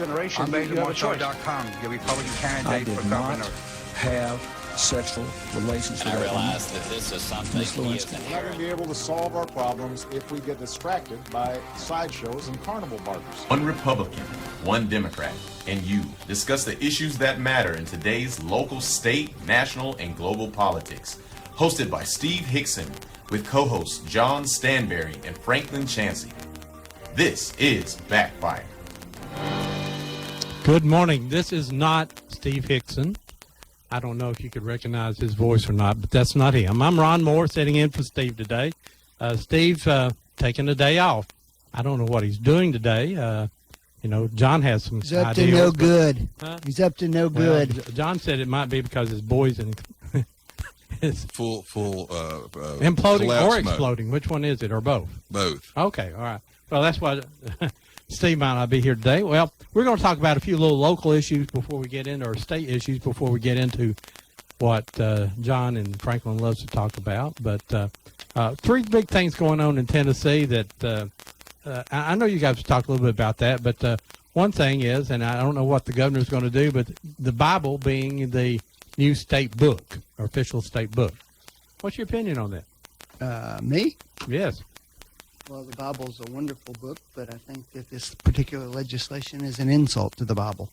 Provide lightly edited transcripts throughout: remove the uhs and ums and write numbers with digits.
generation I'm made you have a choice. the Republican I candidate did for not governor. have sexual relations with I that realize woman. that this is something Miss he Lewinsky. is We're not going to inherent. be able to solve our problems if we get distracted by sideshows and carnival barkers. One Republican, one Democrat, and you discuss the issues that matter in today's local, state, national, and global politics. Hosted by Steve Hickson with co-hosts John Stanberry and Franklin Chansey. This is Backfire. Good morning. This is not Steve Hickson. I don't know if you could recognize his voice or not, but that's not him. I'm Ron Moore sitting in for Steve today. Steve's taking a day off. I don't know what he's doing today. John has some He's up ideas, to no but- good. Huh? He's up to no Well, good. John said it might be because his boys and it's full imploding collapse or mode. exploding. Which one is it, or both? Both. Okay, all right. Well, that's why Steve might not be here today. Well, we're going to talk about a few little local issues before we get into, or state issues before we get into what John and Franklin loves to talk about. But three big things going on in Tennessee that I know you guys will talk a little bit about that. But one thing is, and I don't know what the governor's going to do, but the Bible being the new state book, or official state book. What's your opinion on that? Me? Yes. Well, the Bible's a wonderful book, but I think that this particular legislation is an insult to the Bible.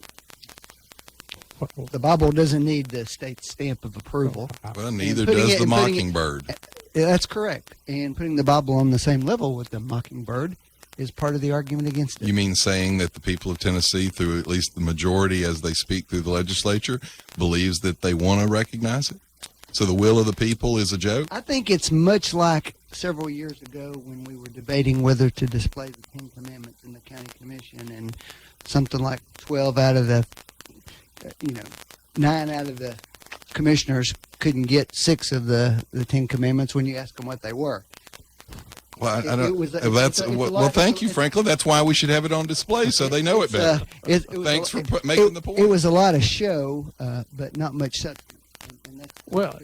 The Bible doesn't need the state's stamp of approval. Well, neither putting does it- the and putting it- Mockingbird. That's correct. And putting the Bible on the same level with the Mockingbird is part of the argument against it. You mean saying that the people of Tennessee, through at least the majority as they speak through the legislature, believes that they want to recognize it? So the will of the people is a joke? I think it's much like several years ago when we were debating whether to display the Ten Commandments in the county commission, and something like 12 out of the, 9 out of the commissioners couldn't get 6 of the Ten Commandments when you asked them what they were. Well, I It don't. was a- That's it's a well. lot- Thank you, it's- Franklin. That's why we should have it on display so they know it better. It was Thanks a- for making the point. It was a lot of show, but not much substance. And that's, Well,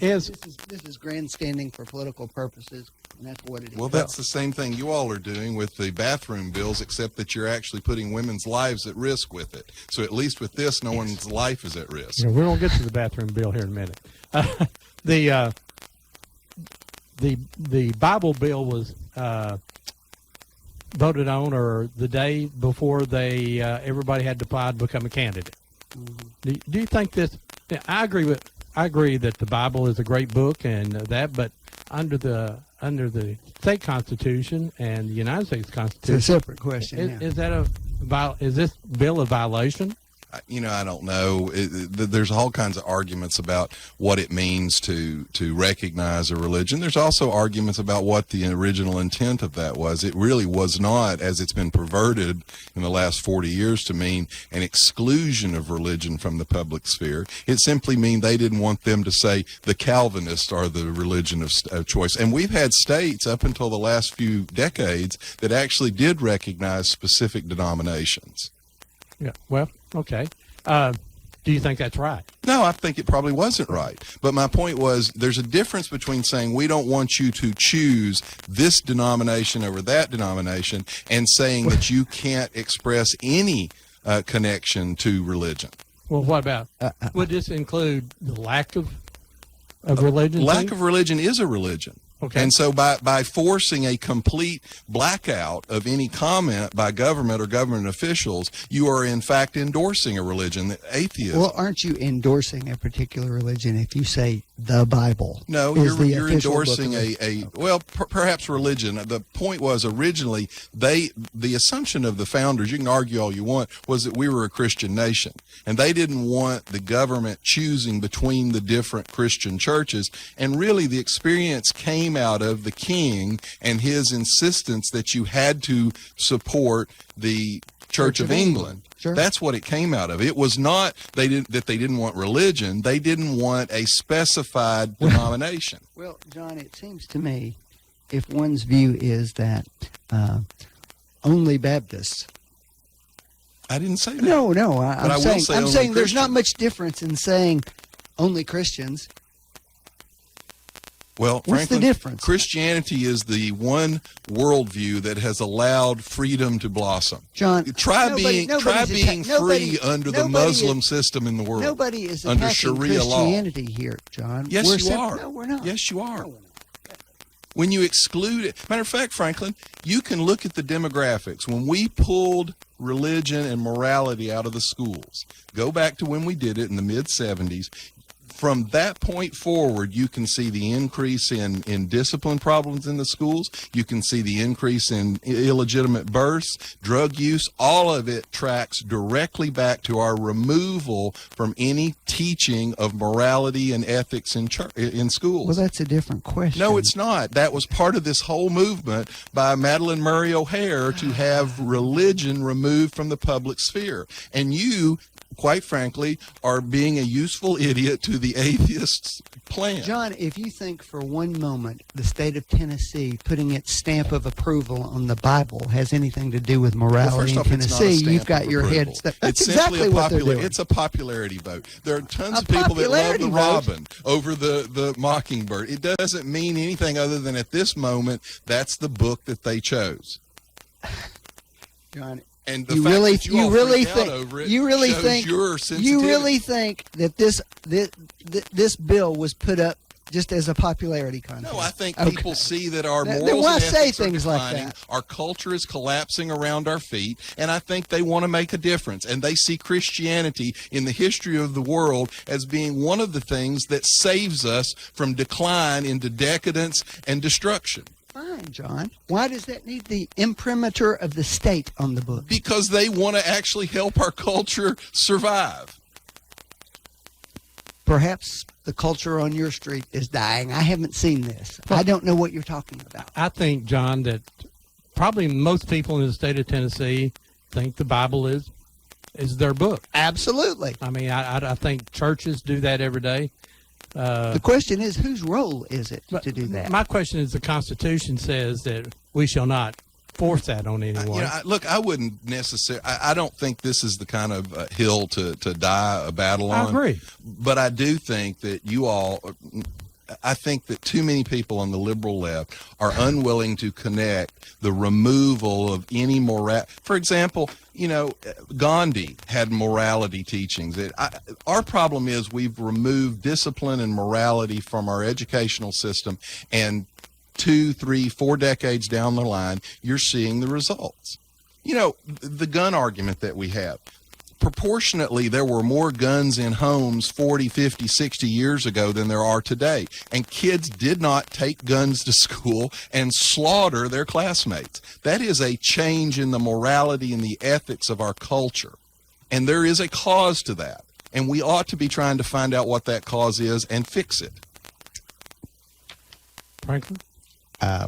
is this is grandstanding for political purposes, and that's what it is. Well, that's the same thing you all are doing with the bathroom bills, except that you're actually putting women's lives at risk with it. So at least with this, no one's life is at risk. we're going to get to the bathroom bill here in a minute. The Bible bill was voted on, or the day before they everybody had to apply to become a candidate. Mm-hmm. Do you think this? I agree that the Bible is a great book and that, but under the state constitution and the United States It's Constitution, a separate question. is this bill a violation? I don't know. There's all kinds of arguments about what it means to recognize a religion. There's also arguments about what the original intent of that was. It really was not, as it's been perverted in the last 40 years, to mean an exclusion of religion from the public sphere. It simply means they didn't want them to say the Calvinists are the religion of choice. And we've had states up until the last few decades that actually did recognize specific denominations. Yeah. Well, okay. Do you think that's right? No, I think it probably wasn't right. But my point was, there's a difference between saying we don't want you to choose this denomination over that denomination and saying that you can't express any connection to religion. Well, what about, would this include the lack of religion? Lack of religion is a religion. Okay. And so by forcing a complete blackout of any comment by government or government officials, you are in fact endorsing a religion, atheism. Well, aren't you endorsing a particular religion if you say the Bible? No, is the you're official endorsing book of perhaps religion. The point was originally the assumption of the founders, you can argue all you want, was that we were a Christian nation. And they didn't want the government choosing between the different Christian churches. And really the experience came out of the king and his insistence that you had to support the Church of England. Sure. That's what it came out of. It was not they didn't want religion. They didn't want a specified denomination. Well, John, it seems to me, if one's view is that only Baptists. I didn't say that. No, But I will say I'm only saying there's not Christians. much difference in saying only Christians. Well, What's Franklin, the difference? Christianity is the one worldview that has allowed freedom to blossom. John, Try nobody- being nobody's free nobody- under the nobody Muslim is- system in the world. Nobody is under attacking Sharia law. Christianity here, John. Yes, We're you are. No, we're not. Yes, you are. No, we're not. When you exclude it, matter of fact, Franklin, you can look at the demographics. When we pulled religion and morality out of the schools, go back to when we did it in the mid-'70s. From that point forward, you can see the increase in discipline problems in the schools. You can see the increase in illegitimate births, drug use. All of it tracks directly back to our removal from any teaching of morality and ethics in schools. Well, that's a different question. No, it's not. That was part of this whole movement by Madalyn Murray O'Hair to have religion removed from the public sphere. And you, quite frankly, are being a useful idiot to the atheists' plan. John, if you think for one moment the state of Tennessee putting its stamp of approval on the Bible has anything to do with Well, morality first in off, it's not a Tennessee, stamp you've got of your approval. head stuck. It's That's simply exactly what they're doing. It's a popularity vote. There are tons A of people that love popularity the vote. robin over the mockingbird. It doesn't mean anything other than at this moment, that's the book that they chose. John, And the you fact really, that you you all really freak out think, over it you really shows think, your you sensitivity. really think that this bill was put up just as a popularity contest? No, I think Okay. people see that our Then morals why and say ethics are things like declining, that? our culture is collapsing around our feet, and I think they want to make a difference. And they see Christianity in the history of the world as being one of the things that saves us from decline into decadence and destruction. Fine, John. Why does that need the imprimatur of the state on the book? Because they want to actually help our culture survive. Perhaps the culture on your street is dying. I haven't seen this. I don't know what you're talking about. I think, John, that probably most people in the state of Tennessee think the Bible is their book. Absolutely. I mean, I think churches do that every day. The question is, whose role is it to do that? My question is, the Constitution says that we shall not force that on anyone. Look, I wouldn't necessarily. I don't think this is the kind of hill to die a battle on. I agree. But I do think that you all. I think that too many people on the liberal left are unwilling to connect the removal of any moral. For example, Gandhi had morality teachings. Our problem is we've removed discipline and morality from our educational system, and 2, 3, 4 decades down the line, you're seeing the results. The gun argument that we have. Proportionately, there were more guns in homes 40, 50, 60 years ago than there are today. And kids did not take guns to school and slaughter their classmates. That is a change in the morality and the ethics of our culture. And there is a cause to that. And we ought to be trying to find out what that cause is and fix it. Franklin?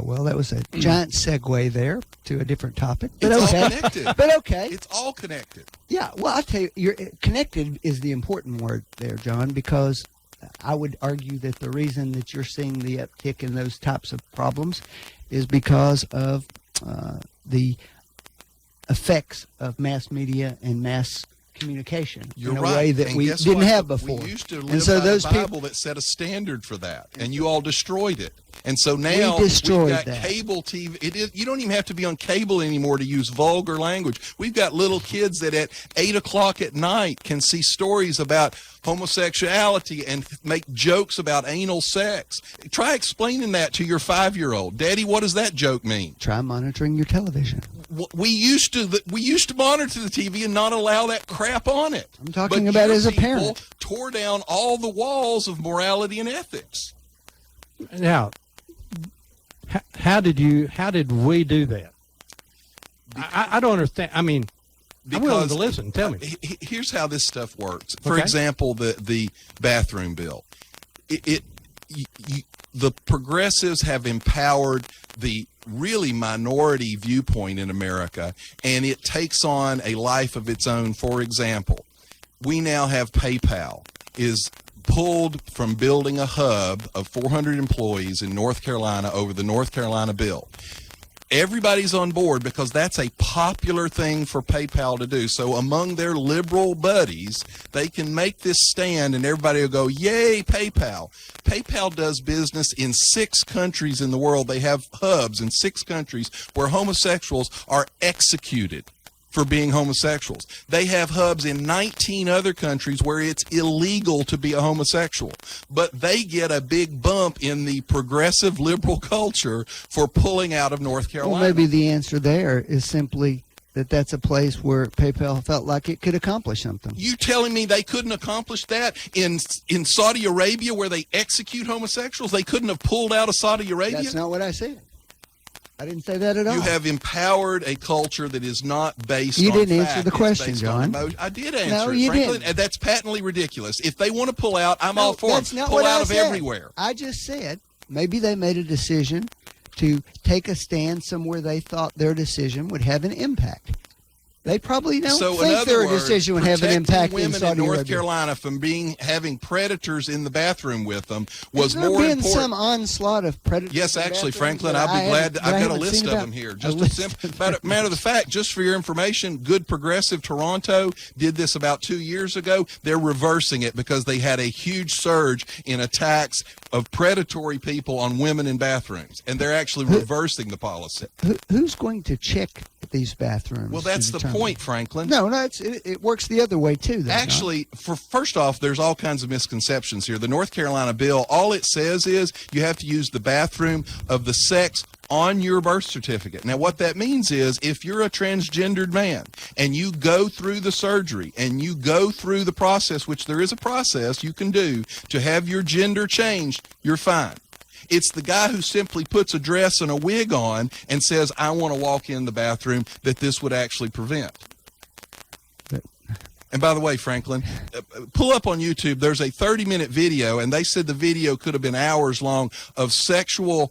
Well, that was a giant segue there to a different topic. But It's okay. all connected. But okay. It's all connected. Yeah, well, I'll tell you, connected is the important word there, John, because I would argue that the reason that you're seeing the uptick in those types of problems is because of the effects of mass media and mass communication You're in a right. way that And we guess didn't what? have before. We used to live and so by those the Bible people, that set a standard for that, and you all destroyed it. And so now destroyed we've got that. cable TV. You don't even have to be on cable anymore to use vulgar language. We've got little kids that at 8 o'clock at night can see stories about homosexuality and make jokes about anal sex. Try explaining that to your 5-year-old. Daddy, what does that joke mean? try monitoring your television. We used to monitor the TV and not allow that crap on it. I'm talking But about your as a people parent. tore down all the walls of morality and ethics. Now, how did we do that? I don't understand. I mean, I'm willing to listen. Tell me. Here's how this stuff works. For Okay. example, the bathroom bill. The progressives have empowered the really minority viewpoint in America, and it takes on a life of its own. For example, we now have PayPal is pulled from building a hub of 400 employees in North Carolina over the North Carolina bill. everybody's on board because that's a popular thing for PayPal to do. So among their liberal buddies, they can make this stand and everybody will go, yay, PayPal. PayPal does business in 6 countries in the world. They have hubs in 6 countries where homosexuals are executed for being homosexuals. They have hubs in 19 other countries where it's illegal to be a homosexual. But they get a big bump in the progressive liberal culture for pulling out of North Carolina. Well, maybe the answer there is simply that that's a place where PayPal felt like it could accomplish something. You telling me they couldn't accomplish that in Saudi Arabia where they execute homosexuals? They couldn't have pulled out of Saudi Arabia? That's not what I said. I didn't say that at all. You have empowered a culture that is not based You on didn't fact. answer the It's question, based John. on I did answer No, it, you Franklin, didn't. and that's patently ridiculous. If they want to pull out, I'm all for that's it. not Pull what out I of said. everywhere. I just said maybe they made a decision to take a stand somewhere they thought their decision would have an impact. They probably don't So in think other their words, decision would have an protecting impact in women Saudi in North Arabia. Carolina from having predators in the bathroom with them was Has there more been important. some onslaught of predators? Yes, in actually, bathrooms Franklin, that I'll be glad. that I I've got a haven't list seen of about? them here. A Just a list simple matter of fact, just for your information, Good Progressive Toronto did this about 2 years ago. They're reversing it because they had a huge surge in attacks of predatory people on women in bathrooms, and they're actually reversing the policy. Who's going to check these bathrooms? Well, that's to the determine? point, Franklin. No, it works the other way too. Though, Actually, first off, there's all kinds of misconceptions here. The North Carolina bill, all it says is you have to use the bathroom of the sex on your birth certificate. Now, what that means is if you're a transgendered man and you go through the surgery and you go through the process, which there is a process you can do to have your gender changed, you're fine. It's the guy who simply puts a dress and a wig on and says, I want to walk in the bathroom, that this would actually prevent. And by the way, Franklin, pull up on YouTube. There's a 30-minute video, and they said the video could have been hours long, of serial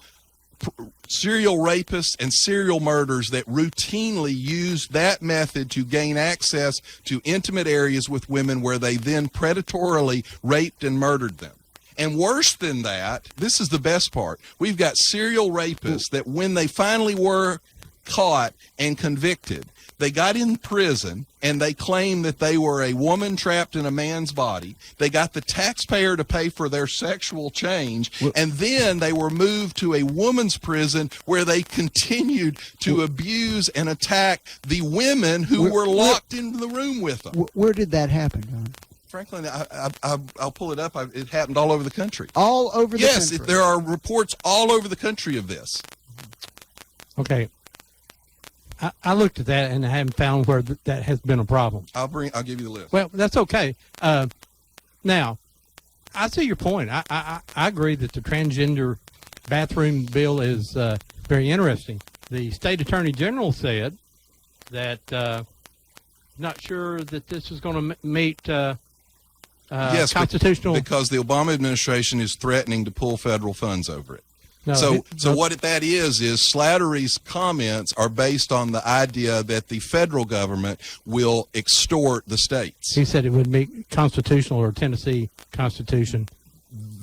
rapists and serial murderers that routinely use that method to gain access to intimate areas with women where they then predatorily raped and murdered them. And worse than that, this is the best part. We've got serial rapists that when they finally were caught and convicted, they got in prison and they claimed that they were a woman trapped in a man's body. They got the taxpayer to pay for their sexual change, and then they were moved to a woman's prison where they continued to abuse and attack the women who were locked in the room with them. Where did that happen, John? Franklin, I'll pull it up. It happened all over the country. All over the Yes, country. there are reports all over the country of this. Okay. I looked at that and I haven't found where that has been a problem. I'll give you the list. Well, that's okay. Now, I see your point. I agree that the transgender bathroom bill is very interesting. The state attorney general said that not sure that this is going to meet Yes, constitutional. because the Obama administration is threatening to pull federal funds over it. No, So what that is Slattery's comments are based on the idea that the federal government will extort the states. he said it would meet constitutional or Tennessee Constitution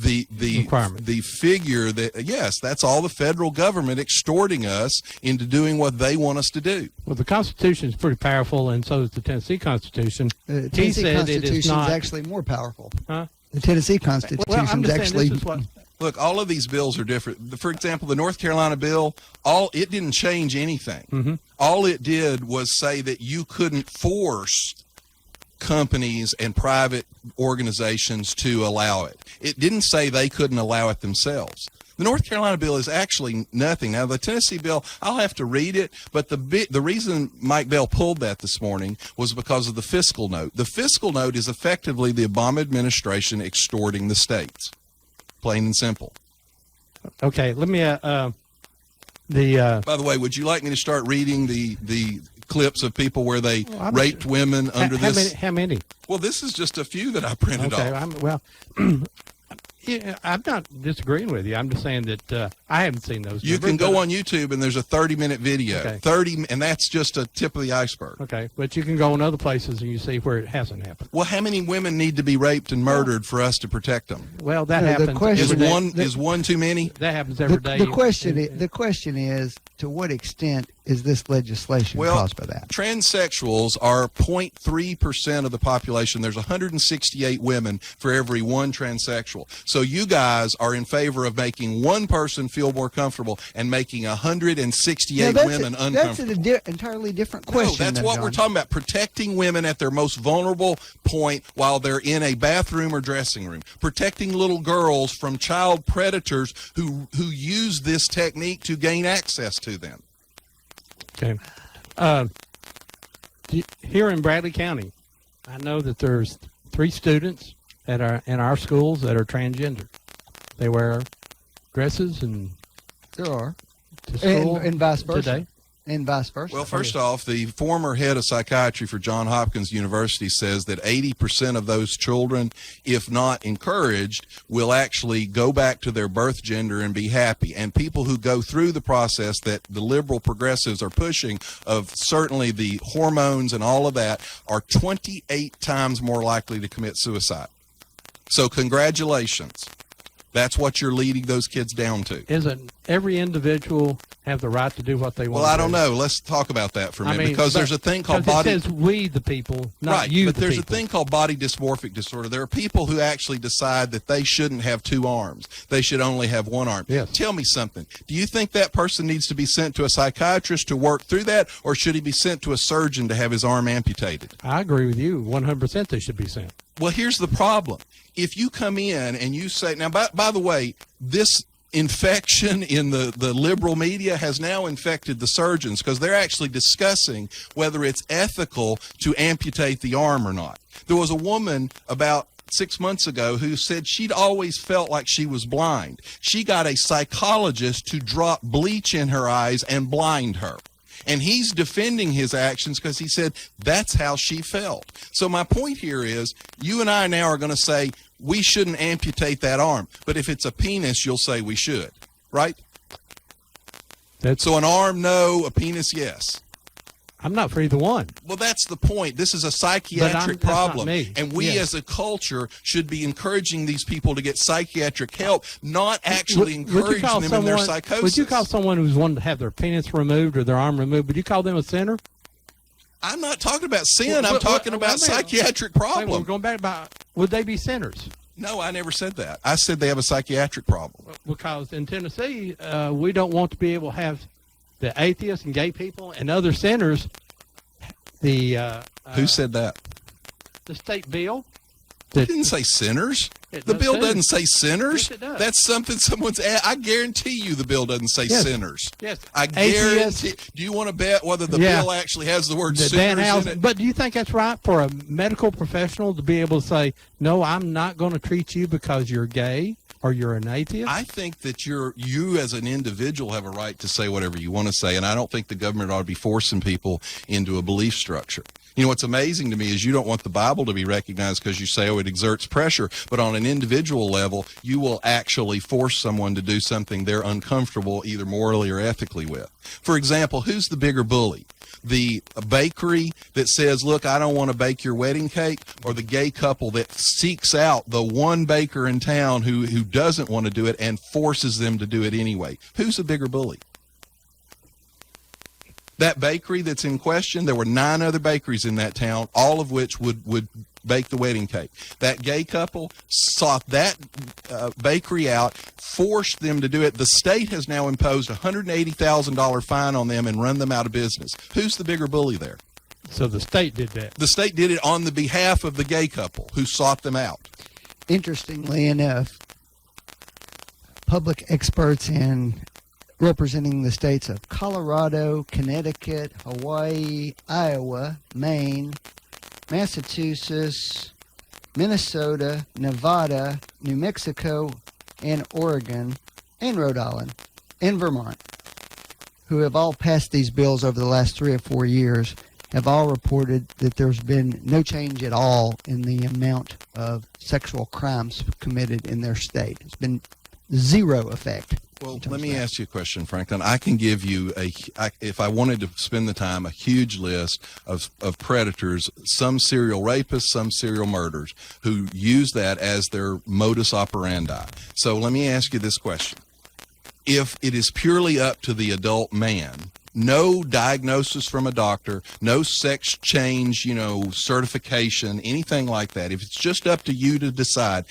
The requirement. the figure that, yes, that's all the federal government extorting us into doing what they want us to do. Well, the Constitution is pretty powerful, and so is the Tennessee Constitution. The He Tennessee said it Constitution is is not. actually more powerful. Huh? The Tennessee Constitution Well, I'm is just actually. saying this is what. Look, all of these bills are different. For example, the North Carolina bill, it didn't change anything. Mm-hmm. All it did was say that you couldn't force companies and private organizations to allow it. It didn't say they couldn't allow it themselves. The North Carolina bill is actually nothing. Now, the Tennessee bill, I'll have to read it, but the reason Mike Bell pulled that this morning was because of the fiscal note. The fiscal note is effectively the Obama administration extorting the states. Plain and simple. Okay, let me. By the way, would you like me to start reading the clips of people where they raped women under this? How many? Well, this is just a few that I printed Okay, off. Yeah, I'm not disagreeing with you. I'm just saying that I haven't seen those. You numbers, can go but- on YouTube and there's a 30-minute video. Okay. 30, and that's just a tip of the iceberg. Okay, but you can go in other places and you see where it hasn't happened. Well, how many women need to be raped and murdered for us to protect them? Well, that No, the happens. question- Is every day. one is one too many? That happens every The, day. the question is, to what extent is this legislation Well, caused by that? transsexuals are 0.3% of the population. There's 168 women for every one transsexual. So you guys are in favor of making one person feel more comfortable and making 168 Now, women that's uncomfortable. an entirely different question. No, that's though, what John. we're talking about. Protecting women at their most vulnerable point while they're in a bathroom or dressing room. Protecting little girls from child predators who use this technique to gain access to them. Okay. Here in Bradley County, I know that there's 3 students that are in our schools that are transgender. They wear dresses and There are. to school And vice versa. today. And vice versa. Well, first off, the former head of psychiatry for Johns Hopkins University says that 80% of those children, if not encouraged, will actually go back to their birth gender and be happy. And people who go through the process that the liberal progressives are pushing of certainly the hormones and all of that are 28 times more likely to commit suicide. So congratulations. That's what you're leading those kids down to. Isn't every individual have the right to do what they want? Well, I to don't do? know. Let's talk about that for a I minute mean, because but- there's a thing called because body. It says we the people, not Right, you but the there's people. a thing called body dysmorphic disorder. There are people who actually decide that they shouldn't have 2 arms. They should only have 1 arm. Yes. Tell me something. Do you think that person needs to be sent to a psychiatrist to work through that, or should he be sent to a surgeon to have his arm amputated? I agree with you. 100% they should be sent. Well, here's the problem. If you come in and you say, now, by the way, this infection in the liberal media has now infected the surgeons because they're actually discussing whether it's ethical to amputate the arm or not. There was a woman about 6 months ago who said she'd always felt like she was blind. She got a psychologist to drop bleach in her eyes and blind her. And he's defending his actions because he said that's how she felt. So my point here is you and I now are going to say we shouldn't amputate that arm. But if it's a penis, you'll say we should, right? So an arm, no. A penis, yes. I'm not for either one. Well, that's the point. This is a psychiatric that's not problem. me. And we Yes. as a culture should be encouraging these people to get psychiatric help, not actually encouraging them in their psychosis. Would you call someone who's wanted to have their penis removed or their arm removed, would you call them a sinner? I'm not talking about sin. Well, I'm well, talking well, about wait a minute. psychiatric Wait, we're problem. going back about, would they be sinners? No, I never said that. I said they have a psychiatric problem. Because in Tennessee, we don't want to be able to have the atheists and gay people and other sinners. Who said that? The state bill. It didn't say sinners. It The does bill too. doesn't say sinners. Yes, it does. That's something I guarantee you the bill doesn't say Yes. sinners. Yes. I Atheists. guarantee. Do you want to bet whether the Yeah. bill actually has the word The sinners in Danhausen. it? But do you think that's right for a medical professional to be able to say, no, I'm not going to treat you because you're gay or you're an atheist? I think that you as an individual have a right to say whatever you want to say, and I don't think the government ought to be forcing people into a belief structure. You know, what's amazing to me is you don't want the Bible to be recognized because you say, oh, it exerts pressure. But on an individual level, you will actually force someone to do something they're uncomfortable either morally or ethically with. For example, who's the bigger bully? The bakery that says, look, I don't want to bake your wedding cake, or the gay couple that seeks out the one baker in town who doesn't want to do it and forces them to do it anyway? Who's the bigger bully? That bakery that's in question, there were 9 other bakeries in that town, all of which would bake the wedding cake. That gay couple sought that bakery out, forced them to do it. The state has now imposed a $180,000 fine on them and run them out of business. Who's the bigger bully there? So the state did that. The state did it on the behalf of the gay couple who sought them out. Interestingly enough, public experts in representing the states of Colorado, Connecticut, Hawaii, Iowa, Maine, Massachusetts, Minnesota, Nevada, New Mexico, and Oregon, and Rhode Island, and Vermont, who have all passed these bills over the last 3 or 4 years, have all reported that there's been no change at all in the amount of sexual crimes committed in their state. It's been zero effect. Well, let me ask you a question, Franklin. I can give you if I wanted to spend the time, a huge list of predators, some serial rapists, some serial murderers, who use that as their modus operandi. So let me ask you this question. If it is purely up to the adult man, no diagnosis from a doctor, no sex change, certification, anything like that, if it's just up to you to decide,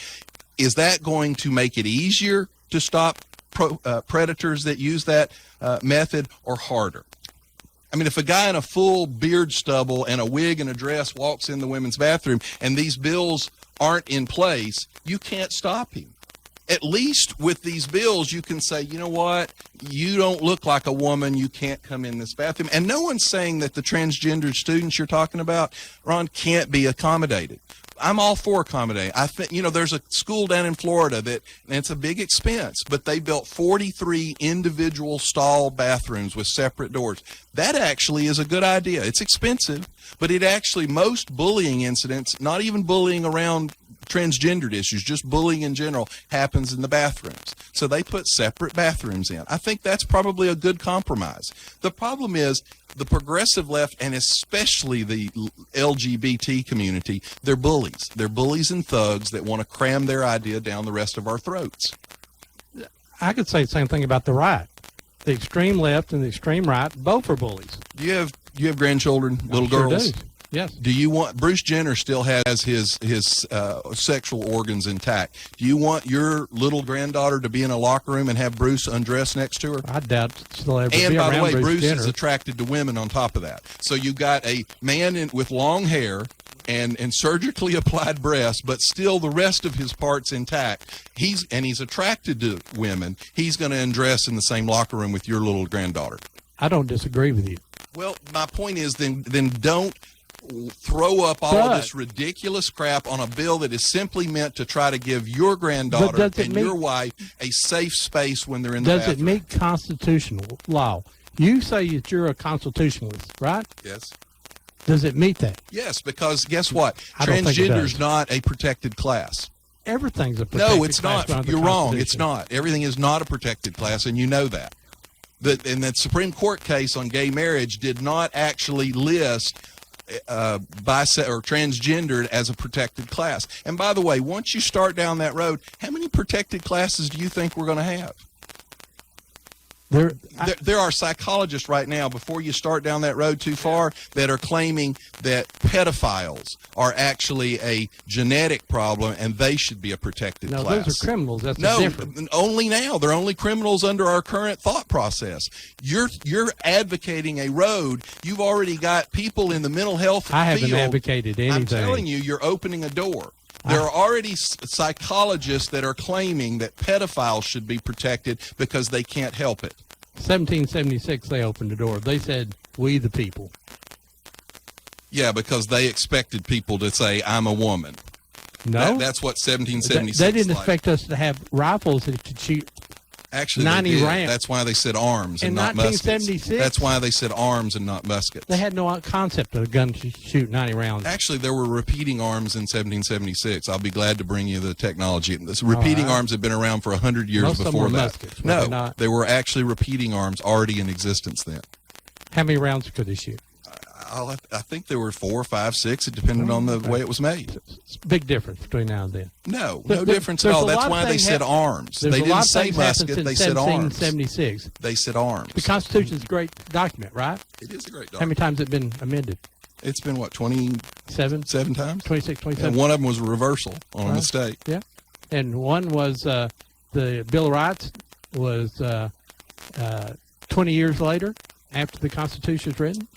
is that going to make it easier to stop predators that use that method, or harder? I mean, if a guy in a full beard stubble and a wig and a dress walks in the women's bathroom and these bills aren't in place, you can't stop him. At least with these bills, you can say, you know what, you don't look like a woman, you can't come in this bathroom. And no one's saying that the transgender students you're talking about, Ron, can't be accommodated. I'm all for accommodating. I think, there's a school down in Florida and it's a big expense, but they built 43 individual stall bathrooms with separate doors. That actually is a good idea. It's expensive, but most bullying incidents, not even bullying around transgendered issues, just bullying in general, happens in the bathrooms. So they put separate bathrooms in. I think that's probably a good compromise. The problem is the progressive left, and especially the LGBT community, they're bullies. They're bullies and thugs that want to cram their idea down the rest of our throats. I could say the same thing about the right. The extreme left and the extreme right, both are bullies. You have grandchildren, little girls? Do. Yes. Do you want, Bruce Jenner still has his sexual organs intact. Do you want your little granddaughter to be in a locker room and have Bruce undressed next to her? I doubt she'll ever And be by the around way, Bruce Jenner. is attracted to women on top of that. So you got a man with long hair and surgically applied breasts, but still the rest of his parts intact. He's attracted to women. He's going to undress in the same locker room with your little granddaughter. I don't disagree with you. Well, my point is then don't throw up all of this ridiculous crap on a bill that is simply meant to try to give your granddaughter and your wife a safe space when they're in the bathroom. Does it meet constitutional law? You say that you're a constitutionalist, right? Yes. Does it meet that? Yes, because guess what? I don't think it Transgender's does. not a protected class. Everything's a protected No, it's class not. under the You're wrong. It's Constitution. not. Everything is not a protected class, and you know that. And that Supreme Court case on gay marriage did not actually list or transgendered as a protected class. And by the way, once you start down that road, how many protected classes do you think we're going to have? There are psychologists right now, before you start down that road too far, that are claiming that pedophiles are actually a genetic problem and they should be a protected class. No, those are criminals. That's the difference. Only now. They're only criminals under our current thought process. You're advocating a road. You've already got people in the mental health I haven't field. advocated anything. I'm telling you, you're opening a door. There are already psychologists that are claiming that pedophiles should be protected because they can't help it. 1776, they opened the door. They said, "We the people." Yeah, because they expected people to say, "I'm a woman." No, that's what 1776. They didn't like. expect us to have rifles that could shoot. Actually, 90 they did. rounds. That's why they said arms and In not muskets. 1976? That's why they said arms and not muskets. They had no concept of a gun to shoot 90 rounds. Actually, there were repeating arms in 1776. I'll be glad to bring you the technology. This repeating arms have been around for 100 years Most of them before were that. muskets, were they No, not? they were actually repeating arms already in existence then. How many rounds could they shoot? I think there were 4, 5, 6. It depended on the way it was made. It's a big difference between now and then. No There- difference at there's all. a lot That's of why they things said hap- arms. There's They a lot didn't of say things happened musket. since They said arms. 1776. They said arms. The Constitution's a great document, right? It is a great How many document. times has it been amended? It's been, what, 27 7, times? 26, 27. And one of them was a reversal on a Right. mistake. Yeah. And one was the Bill of Rights was 20 years later after the Constitution was written.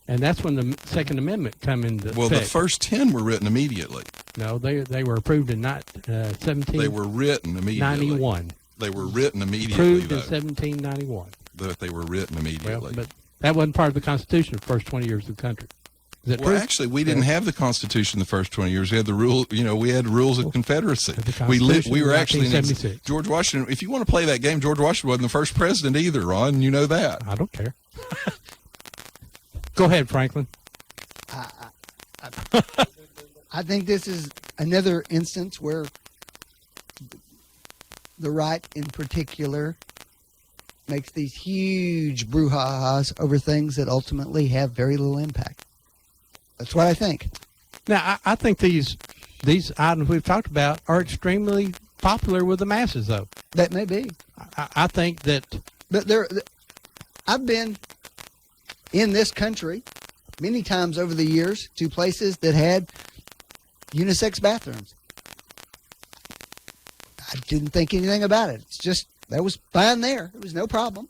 And that's when the Second Amendment come into Well, the effect. first 10 were written immediately. No, they were approved in 1791. They were written immediately. They were written immediately, Approved in though. 1791. That they were written Well, immediately. but that wasn't part of the Constitution the first 20 years of the country. Is that Well, true? actually, we didn't have the Constitution the first 20 years. We had the rule. We had rules of Confederacy. The We Constitution were in actually 1976. George Washington. If you want to play that game, George Washington wasn't the first president either, Ron. You know that. I don't care. Go ahead, Franklin. I think this is another instance where the right in particular makes these huge brouhahas over things that ultimately have very little impact. That's what I think. Now, I think these items we've talked about are extremely popular with the masses, though. That may be. I think that. But I've been in this country many times over the years to places that had unisex bathrooms. I didn't think anything about it. It's just, that was fine there. It was no problem.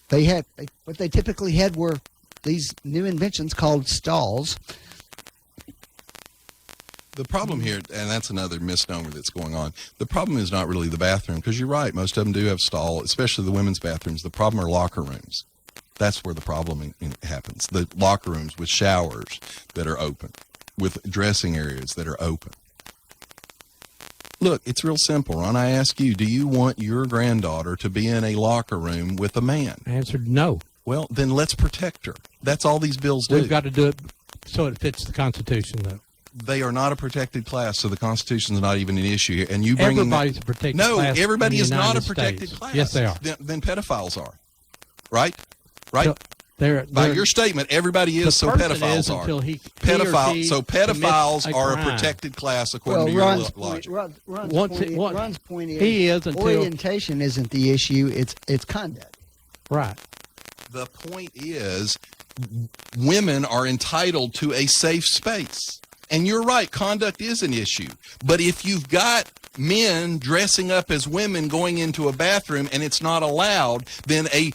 What they typically had were these new inventions called stalls. The problem here, and that's another misnomer that's going on, the problem is not really the bathroom, because you're right, most of them do have stall, especially the women's bathrooms. The problem are locker rooms. That's where the problem happens. The locker rooms with showers that are open, with dressing areas that are open. Look, it's real simple, Ron. I ask you, do you want your granddaughter to be in a locker room with a man? I answered no. Well, then let's protect her. That's all these bills do. We've got to do it so it fits the Constitution, though. They are not a protected class, so the Constitution is not even an issue here. And you bring everybody's a protected class. No, everybody in is the not a United protected States. class. Yes, they are. Then pedophiles are, right? Right. So By your statement, everybody is, so pedophiles are. Until he So pedophiles are a crime. protected class according to Well, your logic. Ron's point is he is until orientation isn't the issue, it's conduct. right. The point is, women are entitled to a safe space. And you're right, conduct is an issue. But if you've got men dressing up as women going into a bathroom and it's not allowed, then a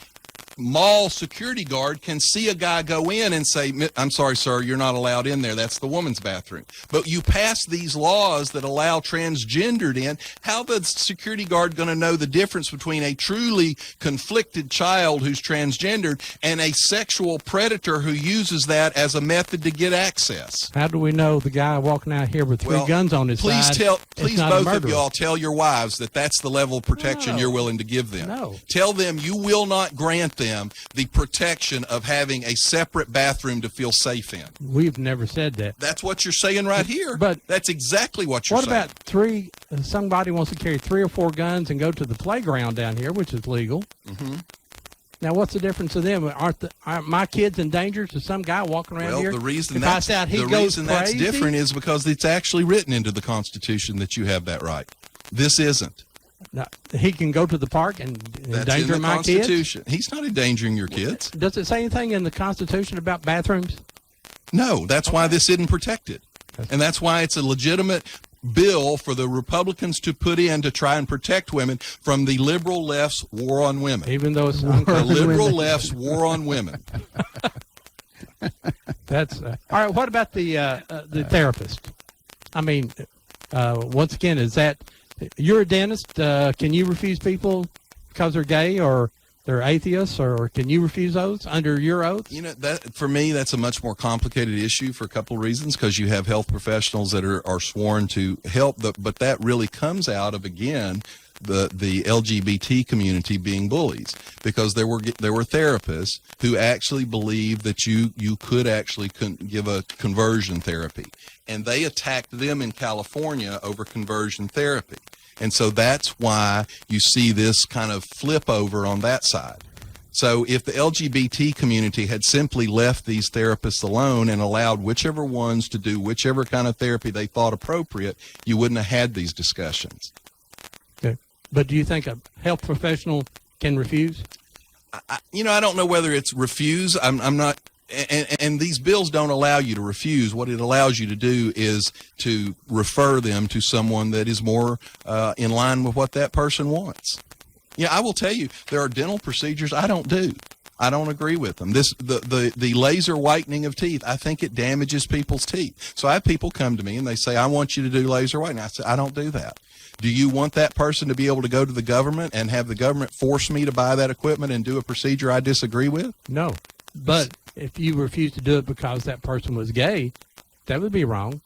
mall security guard can see a guy go in and say, I'm sorry, sir, you're not allowed in there. That's the woman's bathroom. But you pass these laws that allow transgendered in. How the security guard going to know the difference between a truly conflicted child who's transgendered and a sexual predator who uses that as a method to get access? How do we know the guy walking out here with three guns on his side? Please, both of y'all tell your wives that that's the level of protection you're willing to give them. No. Tell them you will not grant them the protection of having a separate bathroom to feel safe in. We've never said that. That's what you're saying right here. But that's exactly what you're saying. What about somebody wants to carry 3 or 4 guns and go to the playground down here, which is legal? Mm-hmm. Now, what's the difference to them? Aren't my kids in danger to some guy walking around here? Well, the reason that's different is because it's actually written into the Constitution that you have that right. This isn't. No, he can go to the park and endanger my Constitution. kids? He's not endangering your kids. Does it say anything in the Constitution about bathrooms? No, that's why this isn't protected. And that's why it's a legitimate bill for the Republicans to put in to try and protect women from the liberal left's war on women. Even though it's the liberal left's war on women. That's all right. What about the therapist? I mean, once again, is that you're a dentist? Can you refuse people because they're gay or they're atheists, or can you refuse those under your oath? You know, that for me, that's a much more complicated issue for a couple of reasons, because you have health professionals that are sworn to help, but that really comes out of, again, the LGBT community being bullies, because there were therapists who actually believed that you could actually give a conversion therapy, and they attacked them in California over conversion therapy. And so that's why you see this kind of flip over on that side. So if the LGBT community had simply left these therapists alone and allowed whichever ones to do whichever kind of therapy they thought appropriate, you wouldn't have had these discussions. Okay. But do you think a health professional can refuse? I don't know whether it's refuse. I'm not. And these bills don't allow you to refuse. What it allows you to do is to refer them to someone that is more in line with what that person wants. Yeah, I will tell you, there are dental procedures I don't do. I don't agree with them. The laser whitening of teeth, I think it damages people's teeth. So I have people come to me and they say, I want you to do laser whitening. I say, I don't do that. Do you want that person to be able to go to the government and have the government force me to buy that equipment and do a procedure I disagree with? No. But if you refuse to do it because that person was gay, that would be wrong.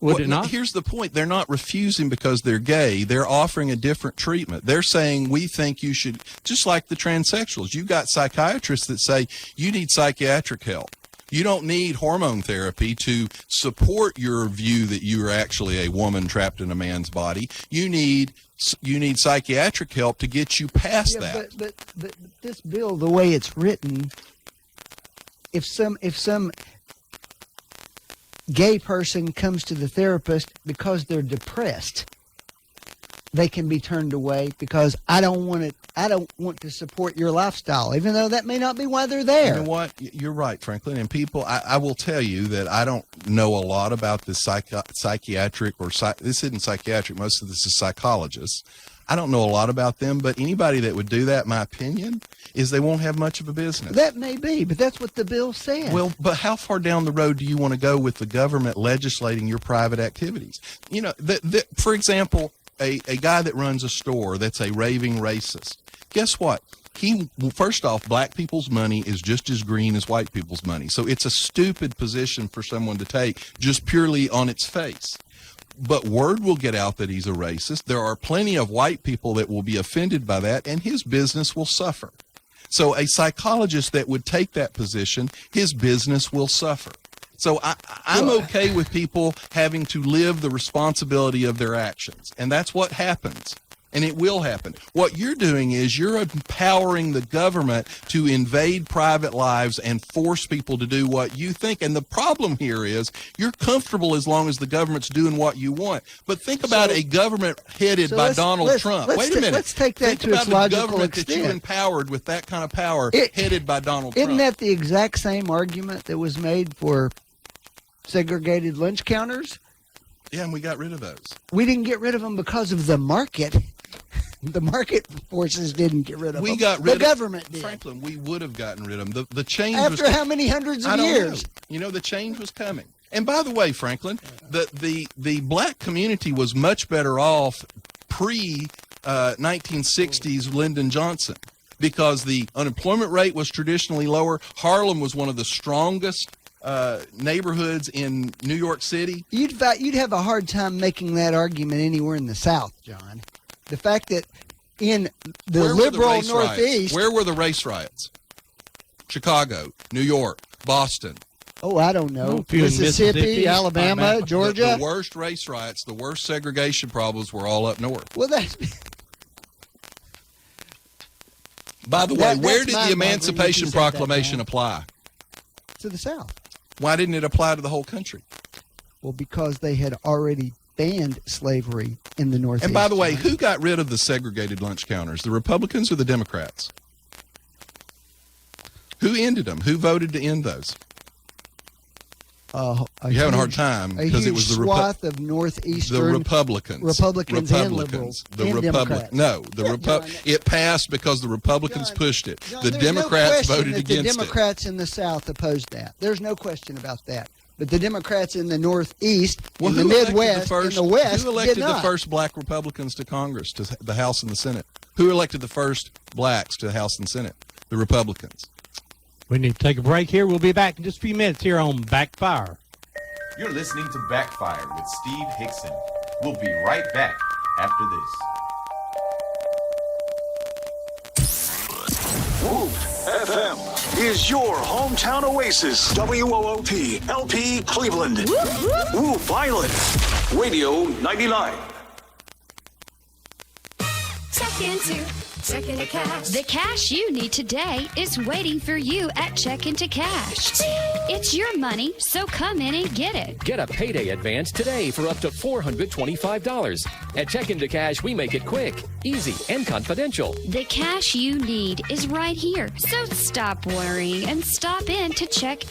Would it not? Here's the point. They're not refusing because they're gay. They're offering a different treatment. They're saying, we think you should, just like the transsexuals. You've got psychiatrists that say you need psychiatric help. You don't need hormone therapy to support your view that you are actually a woman trapped in a man's body. You need psychiatric help to get you past that. But this bill, the way it's written, if some gay person comes to the therapist because they're depressed, they can be turned away because I don't want to support your lifestyle, even though that may not be why they're there. You know what? You're right, Franklin. And people, I will tell you that I don't know a lot about this psychiatric this isn't psychiatric. Most of this is psychologists. I don't know a lot about them, but anybody that would do that, my opinion, is they won't have much of a business. That may be, but that's what the bill said. Well, but how far down the road do you want to go with the government legislating your private activities? You know, for example, a guy that runs a store that's a raving racist, guess what? First off, black people's money is just as green as white people's money. So it's a stupid position for someone to take just purely on its face. But word will get out that he's a racist. There are plenty of white people that will be offended by that, and his business will suffer. So a psychologist that would take that position, his business will suffer. So I'm okay with people having to live the responsibility of their actions, and that's what happens. And it will happen. What you're doing is you're empowering the government to invade private lives and force people to do what you think. And the problem here is you're comfortable as long as the government's doing what you want. But think about a government headed by Donald Trump. Wait a minute. Let's take that to its logical extent. Think about the government that you empowered with that kind of power headed by Donald Trump. Isn't that the exact same argument that was made for segregated lunch counters? Yeah, and we got rid of those. We didn't get rid of them because of the market. The market forces didn't get rid of them. We got rid the government did. Franklin, we would have gotten rid of them. The change after how many hundreds of years? You know, the change was coming. And by the way, Franklin, the black community was much better off pre 1960s Lyndon Johnson, because the unemployment rate was traditionally lower. Harlem was one of the strongest neighborhoods in New York City. You'd have a hard time making that argument anywhere in the South, John. The fact that in the liberal Northeast... Where were the race riots? Chicago, New York, Boston. Oh, I don't know. Mississippi, Alabama, Georgia. The worst race riots, the worst segregation problems were all up north. Well, that's... By the way, where did the Emancipation Proclamation apply? To the South. Why didn't it apply to the whole country? Well, because they had already banned slavery in the Northeast. And by the way, who got rid of the segregated lunch counters, the Republicans or the Democrats? Who ended them? Who voted to end those? You're having a hard time because it was the swath of northeastern Republicans and liberals, and Democrats. No, it passed because the Republicans pushed it. The Democrats voted against it. The Democrats in the South opposed that. There's no question about that. But the Democrats in the Northeast, in the Midwest, in the West, who elected did not. the first black Republicans to Congress, to the House and the Senate? Who elected the first blacks to the House and Senate? The Republicans. We need to take a break here. We'll be back in just a few minutes here on Backfire. You're listening to Backfire with Steve Hickson. We'll be right back after this. Whoop FM is your hometown oasis. WOOP LP Cleveland. Whoop Island. Radio 99. Check into cash. The cash you need today is waiting for you at Check into Cash. It's your money, so come in and get it. Get a payday advance today for up to $425. At Check into Cash, we make it quick, easy, and confidential. The cash you need is right here, so stop worrying and stop in to Check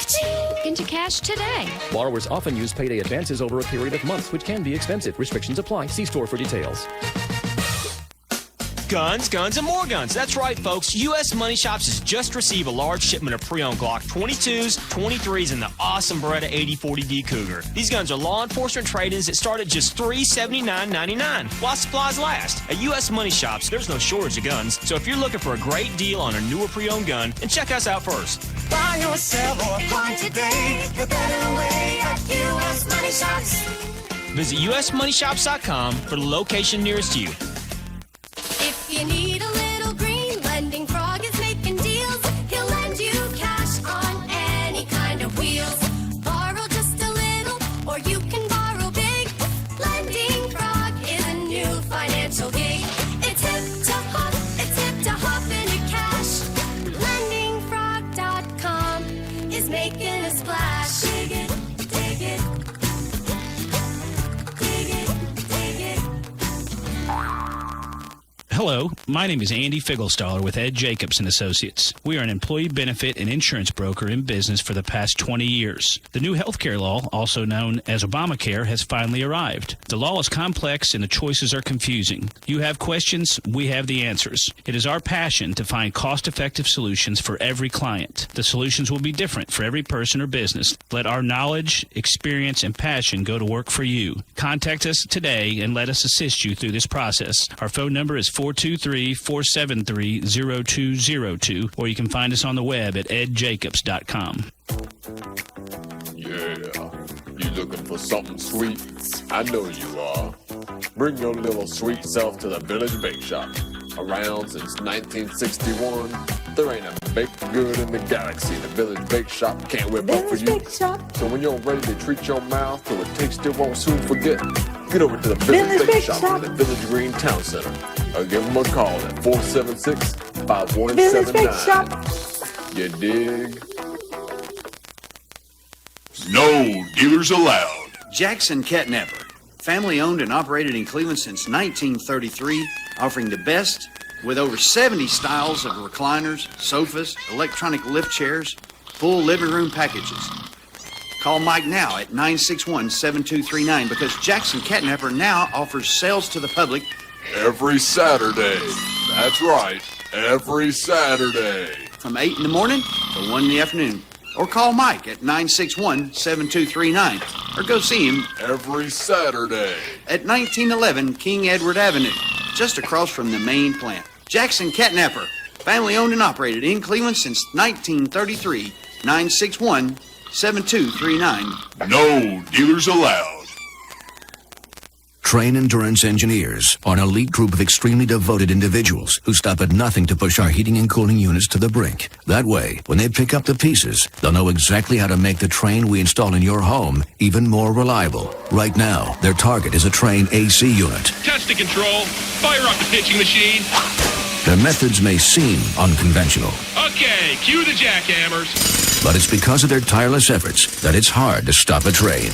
into Cash today. Borrowers often use payday advances over a period of months, which can be expensive. Restrictions apply. See store for details. Guns, guns, and more guns. That's right, folks. U.S. Money Shops has just received a large shipment of pre-owned Glock 22s, 23s, and the awesome Beretta 8040D Cougar. These guns are law enforcement trade-ins that start at just $379.99 while supplies last. At U.S. Money Shops, there's no shortage of guns, so if you're looking for a great deal on a newer pre-owned gun, then check us out first. Buy or sell or apply today, the better way at U.S. Money Shops. Visit usmoneyshops.com for the location nearest you. If you need a little green, Lending Frog is making deals. He'll lend you cash on any kind of wheel. Hello, my name is Andy Figglestaller with Ed Jacobs & Associates. We are an employee benefit and insurance broker in business for the past 20 years. The new healthcare law, also known as Obamacare, has finally arrived. The law is complex and the choices are confusing. You have questions, we have the answers. It is our passion to find cost-effective solutions for every client. The solutions will be different for every person or business. Let our knowledge, experience, and passion go to work for you. Contact us today and let us assist you through this process. Our phone number is 423-473-0202, or you can find us on the web at edjacobs.com. Yeah, you looking for something sweet? I know you are. Bring your little sweet self to the Village Bake Shop. Around since 1961, there ain't a baked good in the galaxy the Village Bake Shop can't whip up for you. So when you're ready to treat your mouth to a taste you won't soon forget, get over to the Village Bake Shop in the Village Green Town Center. Or give them a call at 476-5179. You dig? No dealers allowed. Jackson Catnapper, family owned and operated in Cleveland since 1933, offering the best with over 70 styles of recliners, sofas, electronic lift chairs, full living room packages. Call Mike now at 961-7239 because Jackson Catnapper now offers sales to the public every Saturday. That's right, every Saturday. From 8 in the morning to 1 in the afternoon. Or call Mike at 961-7239. Or go see him every Saturday at 1911 King Edward Avenue, just across from the main plant. Jackson Catnapper, family owned and operated in Cleveland since 1933. 961-7239. No dealers allowed. Train Endurance Engineers are an elite group of extremely devoted individuals who stop at nothing to push our heating and cooling units to the brink. That way, when they pick up the pieces, they'll know exactly how to make the Train we install in your home even more reliable. Right now, their target is a Train AC unit. Testing control. Fire up the pitching machine. Their methods may seem unconventional, Okay, cue the jackhammers. but it's because of their tireless efforts that it's hard to stop a Train.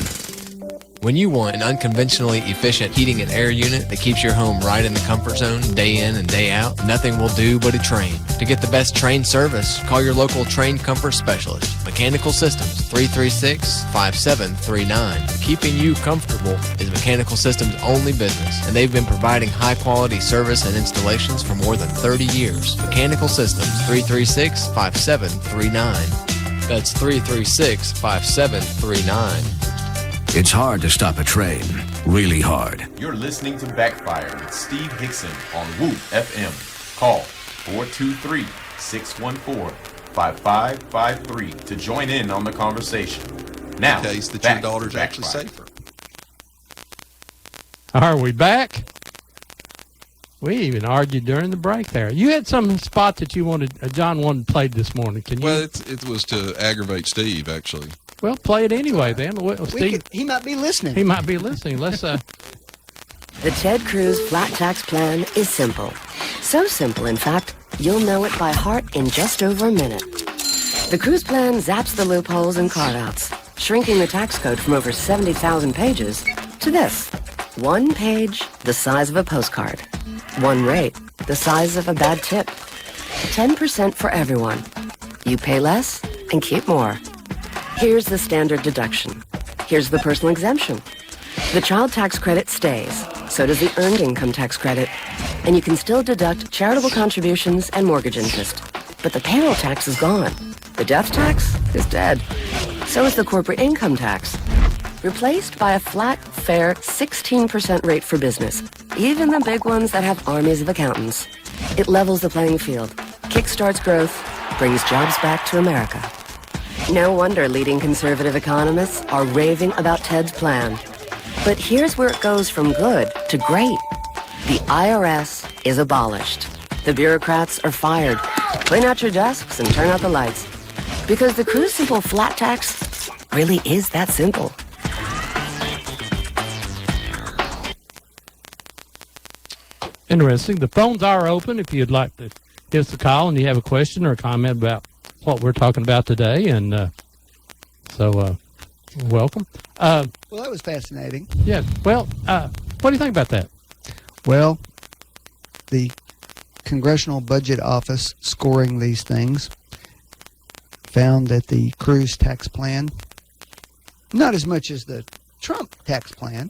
When you want an unconventionally efficient heating and air unit that keeps your home right in the comfort zone day in and day out, nothing will do but a Train. To get the best Train service, call your local Train comfort specialist. Mechanical Systems, 336-5739. Keeping you comfortable is Mechanical Systems' only business, and they've been providing high-quality service and installations for more than 30 years. Mechanical Systems, 336-5739. That's 336-5739. It's hard to stop a Train. Really hard. You're listening to Backfire with Steve Hickson on Whoop FM. Call 423-614-5553 to join in on the conversation. Now, In case that back your daughter's to Backfire. actually safer. Are we back? We even argued during the break there. You had some spot that you wanted, John wanted played this morning. Can you? Well, it was to aggravate Steve, actually. Well, play it anyway then. Well, Steve, he might be listening. he might be listening. Let's The Ted Cruz flat tax plan is simple. So simple, in fact, you'll know it by heart in just over a minute. The Cruz plan zaps the loopholes and carve-outs, shrinking the tax code from over 70,000 pages to this. One page, the size of a postcard. One rate, the size of a bad tip. 10% for everyone. You pay less and keep more. Here's the standard deduction. Here's the personal exemption. The child tax credit stays. So does the earned income tax credit. And you can still deduct charitable contributions and mortgage interest. But the payroll tax is gone. The death tax is dead. So is the corporate income tax. Replaced by a flat, fair 16% rate for business. Even the big ones that have armies of accountants. It levels the playing field, kickstarts growth, brings jobs back to America. No wonder leading conservative economists are raving about Ted's plan. But here's where it goes from good to great. The IRS is abolished. The bureaucrats are fired. Clean out your desks and turn out the lights. Because the Cruz Simple flat tax really is that simple. Interesting. The phones are open if you'd like to give us a call and you have a question or a comment about what we're talking about today. And welcome. Well, that was fascinating. Yeah. Well, what do you think about that? Well, the Congressional Budget Office scoring these things found that the Cruz tax plan, not as much as the Trump tax plan,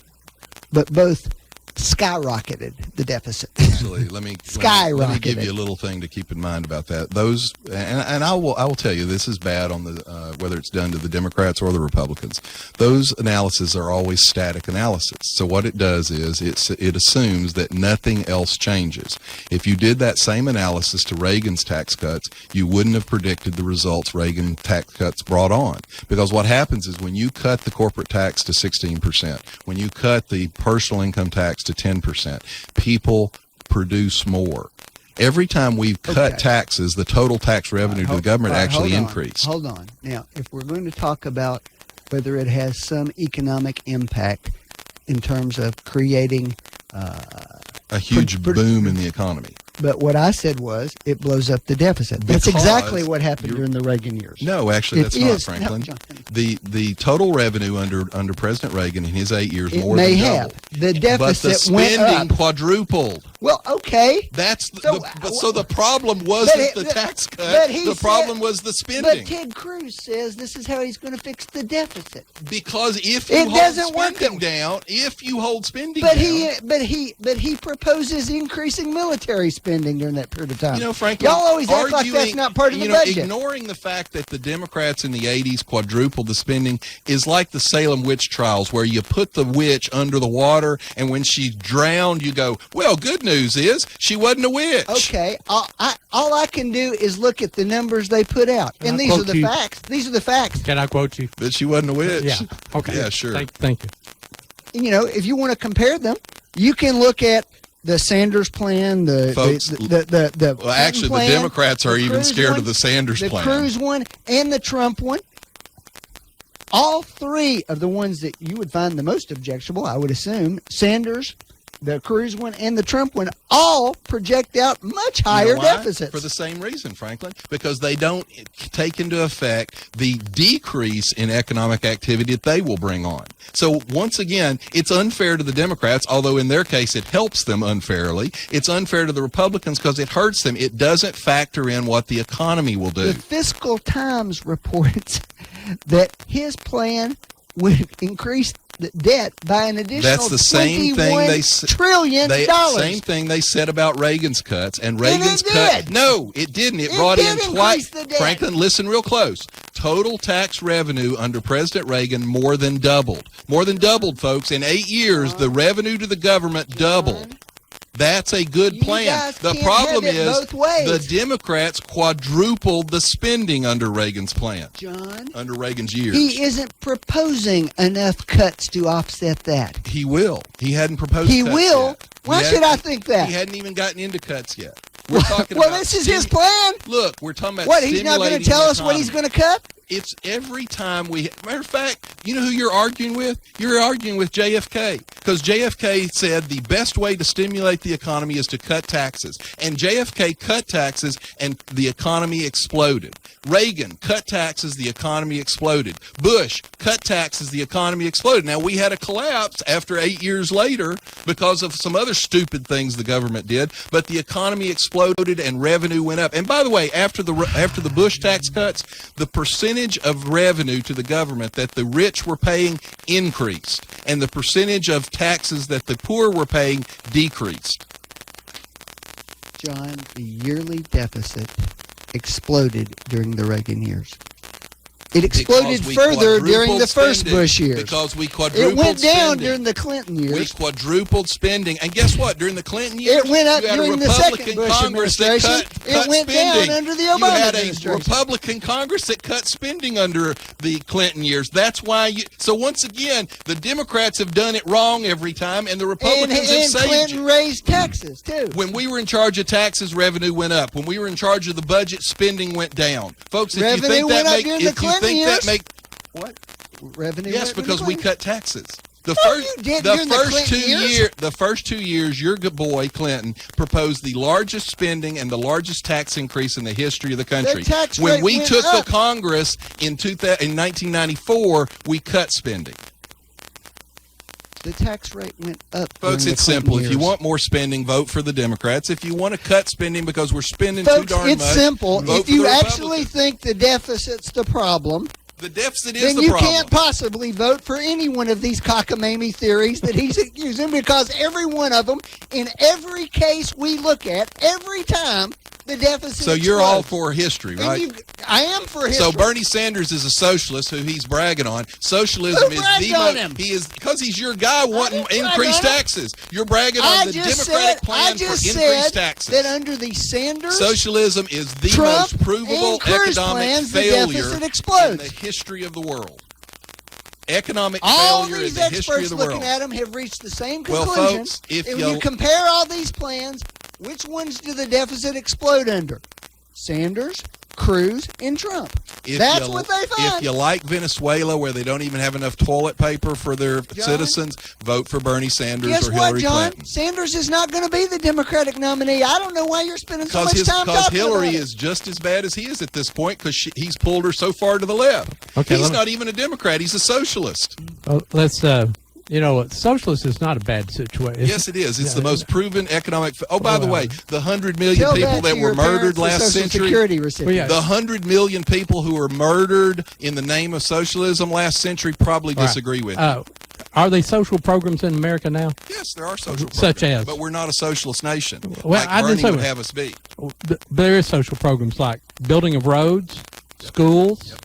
but both skyrocketed the deficit. Absolutely. Let me skyrocketed. give you a little thing to keep in mind about that. Those, and I will tell you, this is bad on the whether it's done to the Democrats or the Republicans. Those analyses are always static analysis. So what it does is it assumes that nothing else changes. If you did that same analysis to Reagan's tax cuts, you wouldn't have predicted the results Reagan tax cuts brought on. Because what happens is when you cut the corporate tax to 16%, when you cut the personal income tax to 10%, people produce more. Every time we've cut taxes, the total tax revenue to the government actually increased. Hold on. Now, if we're going to talk about whether it has some economic impact in terms of creating a huge boom in the economy. But what I said was it blows up the deficit. That's exactly what happened during the Reagan years. No, actually, that's not, Franklin. No, the total revenue under President Reagan in his 8 years more may than have. doubled. The deficit but the spending went up. Quadrupled. Well, okay. That's so the problem wasn't the tax cut. The problem was the spending. But Ted Cruz says this is how he's going to fix the deficit. Because if you hold spending down, but he proposes increasing military spending during that period of time. You know, Franklin, y'all always act like that's not part of the budget. Ignoring the fact that the Democrats in the 80s quadrupled the spending is like the Salem witch trials, where you put the witch under the water, and when she drowned, you go, well, good news is she wasn't a witch. Okay, all I can do is look at the numbers they put out, and these are the facts. These are the facts. Can I quote you? That she wasn't a witch. Yeah. Okay. Yeah, sure. Thank you. You know, if you want to compare them, you can look at the Sanders plan, the well, actually, plan, the Democrats are even scared of the Sanders plan, plan. the Cruz one, and the Trump one. All three of the ones that you would find the most objectionable, I would assume, Sanders, the Cruz one, and the Trump one, all project out much higher deficits. For the same reason, Franklin, because they don't take into effect the decrease in economic activity that they will bring on. So once again, it's unfair to the Democrats, although in their case it helps them unfairly. It's unfair to the Republicans because it hurts them. It doesn't factor in what the economy will do. The Fiscal Times reports that his plan would increase the debt by an additional $21 trillion. Same thing they said about Reagan's cuts, and Reagan's cut. No, it didn't. It brought in twice. Franklin, listen real close. Total tax revenue under President Reagan more than doubled. More than doubled, folks. In 8 years, the revenue to the government doubled. That's a good plan. The problem is the Democrats quadrupled the spending under Reagan's plan. John, under Reagan's years. He isn't proposing enough cuts to offset that. He will. He hadn't proposed cuts will? yet. Why should I think that? He hadn't even gotten into cuts yet. We're talking well, about this is his plan. Look, we're talking about what? He's not going to tell us what he's going to cut? It's every time matter of fact, you know who you're arguing with? You're arguing with JFK, because JFK said the best way to stimulate the economy is to cut taxes. And JFK cut taxes and the economy exploded. Reagan cut taxes, the economy exploded. Bush cut taxes, the economy exploded. Now, we had a collapse after 8 years later because of some other stupid things the government did, but the economy exploded and revenue went up. And by the way, after the Bush tax cuts, the percentage of revenue to the government that the rich were paying increased, and the percentage of taxes that the poor were paying decreased. John, the yearly deficit exploded during the Reagan years. It exploded further during the first Bush years. Because we quadrupled spending. It went down spending. during the Clinton years. We quadrupled spending. And guess what? During the Clinton years, it went up you had during a the Republican second Bush Congress administration. that cut it went spending. down under the Obama You had administration. a Republican Congress that cut spending under the Clinton years. That's why so once again, the Democrats have done it wrong every time, and the Republicans have saved Clinton raised taxes, too. When we were in charge of taxes, revenue went up. When we were in charge of the budget, spending went down. Folks, if revenue you think went that up during the Clinton years? What? Revenue? Yes, because we cut taxes. The first 2 years, your good boy Clinton proposed the largest spending and the largest tax increase in the history of the country. When we took the Congress in 1994, we cut spending. The tax rate went up. Folks, during the it's Clinton simple. If you years. want more spending, vote for the Democrats. If you want to cut spending because we're spending too Folks, darn it's much, simple. vote If for you the actually Republicans. think the deficit's the problem, The deficit is then the you problem. can't possibly vote for any one of these cockamamie theories that he's using, because every one of them, in every case we look at, every time the deficit So you're all explodes. for history, And right? I am for history. So Bernie Sanders is a socialist who he's bragging on. Socialism Who is bragged the on him? he is because he's your guy wanting brag increased on him. taxes. You're bragging on the Democratic plan for increased taxes. that under the Sanders, Socialism is the Trump, most provable and Cruz economic plans, the failure deficit explodes. in the history of the world. Economic all failure in these the history of experts the looking world. at them have reached the same Well, conclusion. folks, if and you- when you compare all these plans, which ones do the deficit explode under? Sanders, Cruz, and Trump. That's what they find. If you like Venezuela, where they don't even have enough toilet paper for their citizens, vote for Bernie Sanders Guess or what, Hillary John? Clinton. Sanders is not going to be the Democratic nominee. I don't know why you're spending so much time Because talking Hillary about it. is just as bad as he is at this point because he's pulled her so far to the left. Okay, He's let me- not even a Democrat. He's a socialist. Let's, socialist is not a bad situation. Yes, it is. It's the most proven economic. Oh, by the way, the 100 million Tell people that that to were your murdered parents, the last Social century. Security recipients. The 100 million people who were murdered in the name of socialism last century probably All right. disagree with you. Are they social programs in America now? Yes, there are social programs. Such as? But we're not a socialist nation. Well, like I didn't Bernie say would that. have us be. There is social programs like building of roads, schools,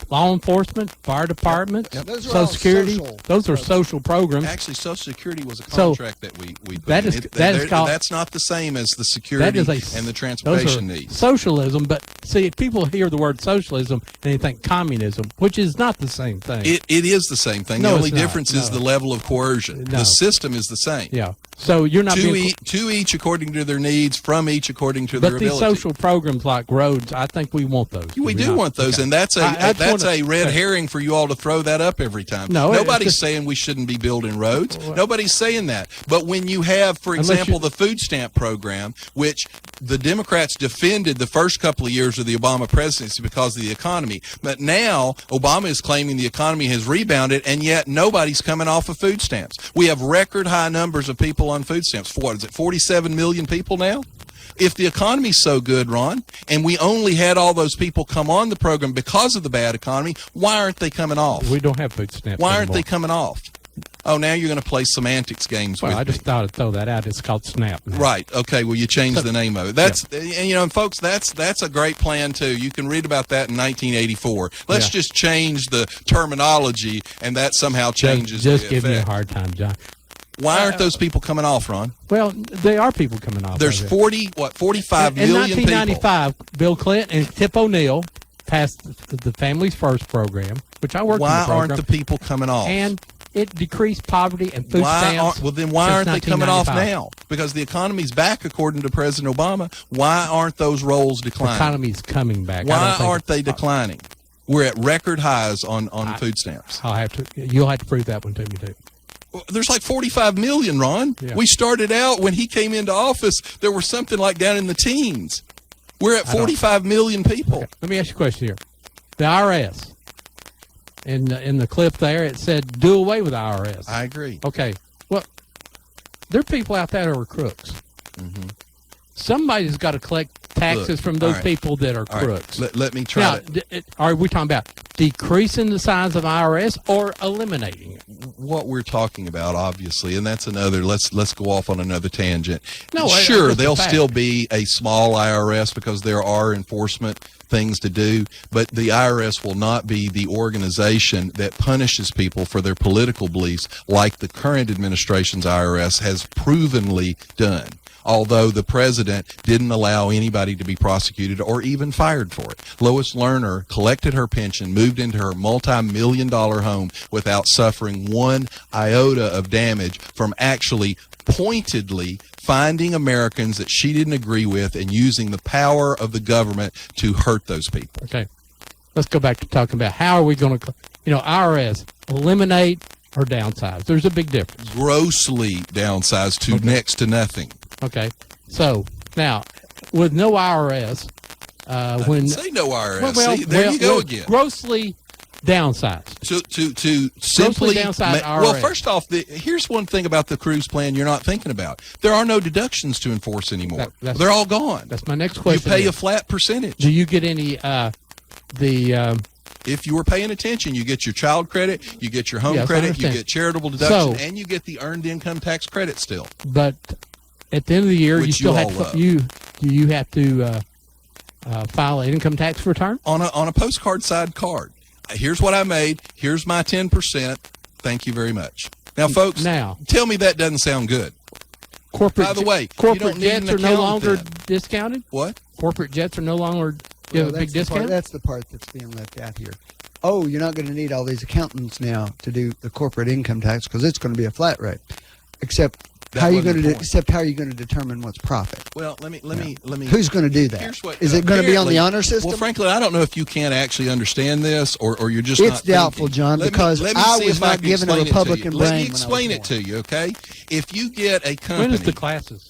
law enforcement, fire department, Those are Social all Security. social Those are social programs. Actually, Social Security was a So, contract that we put that in. is- that is called- That's not the same as the security That is and the those transportation are needs. socialism, but see, people hear the word socialism and they think communism, which is not the same thing. It is the same thing. No, the only it's not. difference is No. the level of coercion. No. The system is the same. Yeah. So you're not being, To each according to their needs, from each according to but their these ability. social programs like roads, I think we want those. We do want those, and that's a I just wanna- red herring for you all to throw that up every time. No, Nobody's it's just- saying we shouldn't be building roads. Nobody's saying that. But when you have, for Unless example, you- the food stamp program, which the Democrats defended the first couple of years of the Obama presidency because of the economy, but now Obama is claiming the economy has rebounded, and yet nobody's coming off of food stamps. We have record high numbers of people on food stamps. What is it, 47 million people now? If the economy's so good, Ron, and we only had all those people come on the program because of the bad economy, why aren't they coming off? We don't have food stamps Why aren't anymore. they coming off? Oh, now you're going to play semantics games Well, with I just me. thought I'd throw that out. It's called SNAP now. Right. Okay. Well, you changed the name of it. That's and folks, that's a great plan too. You can read about that in 1984. Let's Yeah. just change the terminology, and that somehow changes. Just the give me a effect. hard time, John. Why aren't those people coming off, Ron? Well, they are people coming off. There's of it. 45 in million people. 1995, Bill Clinton and Tip O'Neill passed the Families First program, which I worked in Why the program. aren't the people coming off? And it decreased poverty and food Why stamps. aren't, well, then why since aren't they coming off 1995. now? Because the economy's back, according to President Obama. Why aren't those rolls The declining? economy's coming back. I Why don't think aren't they declining? We're at record highs on food stamps. You'll have to prove that one to me too. Well, there's like 45 million, Ron. Yeah. We started out when he came into office, there were something like down in the teens. We're at 45 million people. Okay. Let me ask you a question here. The IRS, in the clip there, it said do away with the IRS. I agree. Okay. Well, there are people out there who are crooks. Mm-hmm. Somebody's got to collect taxes Look, from those all right. people that are All right. crooks. Let me try Now, to. are we talking about decreasing the size of IRS or eliminating it? What we're talking about, obviously, and that's another. Let's go off on another tangent. No, sure, that's a there'll fact. still be a small IRS because there are enforcement things to do, but the IRS will not be the organization that punishes people for their political beliefs like the current administration's IRS has provenly done. Although the president didn't allow anybody to be prosecuted or even fired for it. Lois Lerner collected her pension, moved into her multi-million-dollar home without suffering one iota of damage from actually pointedly finding Americans that she didn't agree with and using the power of the government to hurt those people. Okay. Let's go back to talking about how are we going to, IRS, eliminate or downsize. There's a big difference. Grossly downsized to next to nothing. Okay. So, now, with no IRS, I didn't say no IRS. See, there you go again. Grossly downsize. To simply downside well, IRA. first off, here's one thing about the cruise plan you're not thinking about. There are no deductions to enforce anymore. They're all gone. That's my next question. You pay a flat percentage. Do you get any if you were paying attention, you get your child credit, you get your home Yes, I credit, you understand. get charitable deduction, So- and you get the earned income tax credit still. But at the end of the year, Which you still you have all to, love. do you have to file an income tax return on a postcard side card? Here's what I made. Here's my 10%. Thank you very much. Now, folks, tell me that doesn't sound good. Corporate. By the way, you corporate don't need jets an are no accountant longer then. discounted. What? Corporate jets are no longer give a big discount. That's the part that's being left out here. Oh, you're not going to need all these accountants now to do the corporate income tax because it's going to be a flat rate. Except how are you going to determine what's profit? Well, let me. Who's going to do that? Here's what, Is it going to be on the apparently- honor system? Well, frankly, I don't know if you can't actually understand this, or you're just It's not doubtful, thinking. John, because let me I see was if I not can given a explain it to you. Republican Let brain me when I was explain it to you, okay? If you get a company, When is the classes?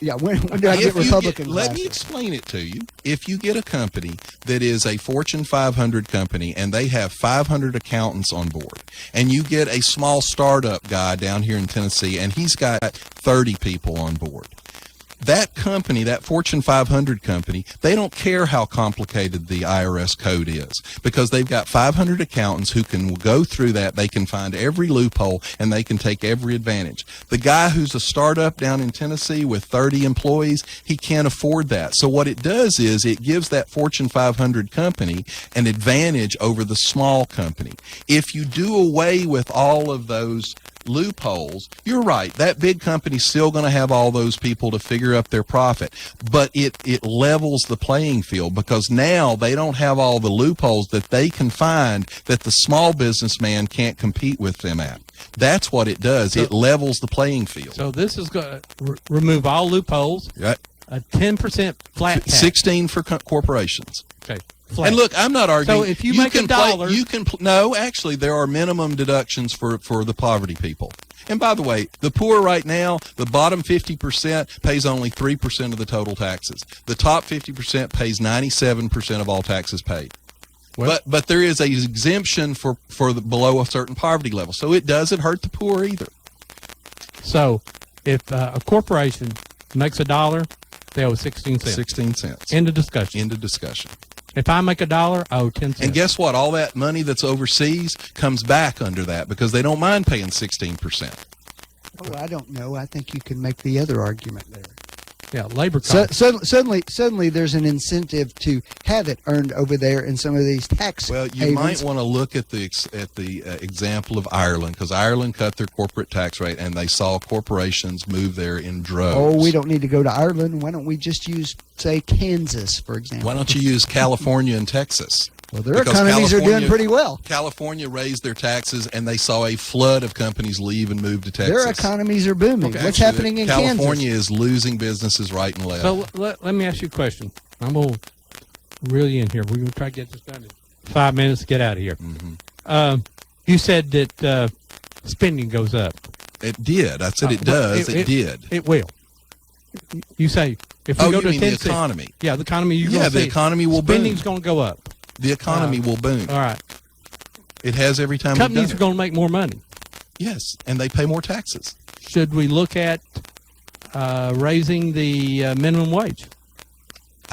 Yeah, when do I get Republican Let me classes? explain it to you. If you get a company that is a Fortune 500 company and they have 500 accountants on board, and you get a small startup guy down here in Tennessee and he's got 30 people on board, that company, that Fortune 500 company, they don't care how complicated the IRS code is because they've got 500 accountants who can go through that. They can find every loophole and they can take every advantage. The guy who's a startup down in Tennessee with 30 employees, he can't afford that. So what it does is it gives that Fortune 500 company an advantage over the small company. If you do away with all of those loopholes, you're right, that big company's still going to have all those people to figure up their profit, but it levels the playing field because now they don't have all the loopholes that they can find that the small businessman can't compete with them at. That's what it does. It levels the playing field. So this is going to remove all loopholes. Right. A 10% flat tax. 16 for corporations. Okay. Flat. And look, I'm not arguing. So if you make can a dollar, no, actually, there are minimum deductions for the poverty people. And by the way, the poor right now, the bottom 50% pays only 3% of the total taxes. The top 50% pays 97% of all taxes paid. Well, but there is a exemption for the below a certain poverty level, so it doesn't hurt the poor either. So if a corporation makes $1, they owe 16 cents. 16 cents. End of discussion. End of discussion. If I make $1, I owe 10 cents. And guess what? All that money that's overseas comes back under that because they don't mind paying 16%. Oh, I don't know. I think you can make the other argument there. Yeah, labor costs. Suddenly, there's an incentive to have it earned over there in some of these tax. Well, you might want to look at the example of Ireland because Ireland cut their corporate tax rate and they saw corporations move there in droves. Oh, we don't need to go to Ireland. Why don't we just use, say, Kansas, for example? Why don't you use California and Texas? Well, their economies are doing pretty well. California raised their taxes, and they saw a flood of companies leave and move to Texas. Their economies are booming. Okay. What's happening in Kansas? California is losing businesses right and left. So let me ask you a question. I'm going to reel you in here. We're going to try to get this done in 5 minutes to get out of here. Mm-hmm. You said that spending goes up. It did. I said it does. It did. It will. You say if we go to you mean 10 the economy? Yeah, the economy. The economy will boom. Spending's going to go up. The economy will boom. All right. It has every time. Companies are going to make more money. Yes, and they pay more taxes. Should we look at raising the minimum wage?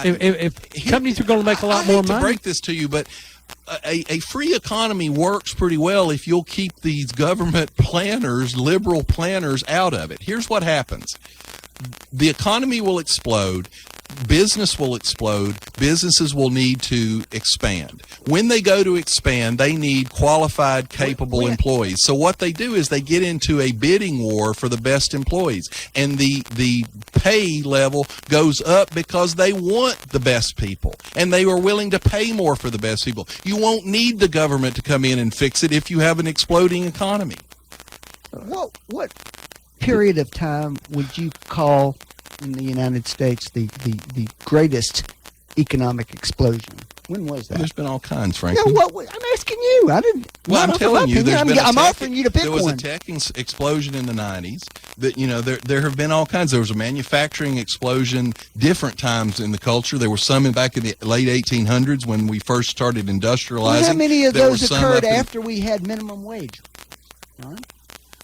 If companies are going to make a lot more money. I hate to break this to you, but a free economy works pretty well if you'll keep these government planners, liberal planners, out of it. Here's what happens. The economy will explode. Business will explode. Businesses will need to expand. When they go to expand, they need qualified, capable employees. So what they do is they get into a bidding war for the best employees. And the pay level goes up because they want the best people. And they are willing to pay more for the best people. You won't need the government to come in and fix it if you have an exploding economy. What period of time would you call in the United States the greatest economic explosion? When was that? There's been all kinds, Yeah, frankly. I'm asking you. I didn't. Well, I'm telling you, I'm offering you to pick there was one. a tech explosion in the 90s. That there have been all kinds. There was a manufacturing explosion different times in the culture. There were some back in the late 1800s when we first started industrializing. Well, how many of There were those some occurred up in- after we had minimum wage? John?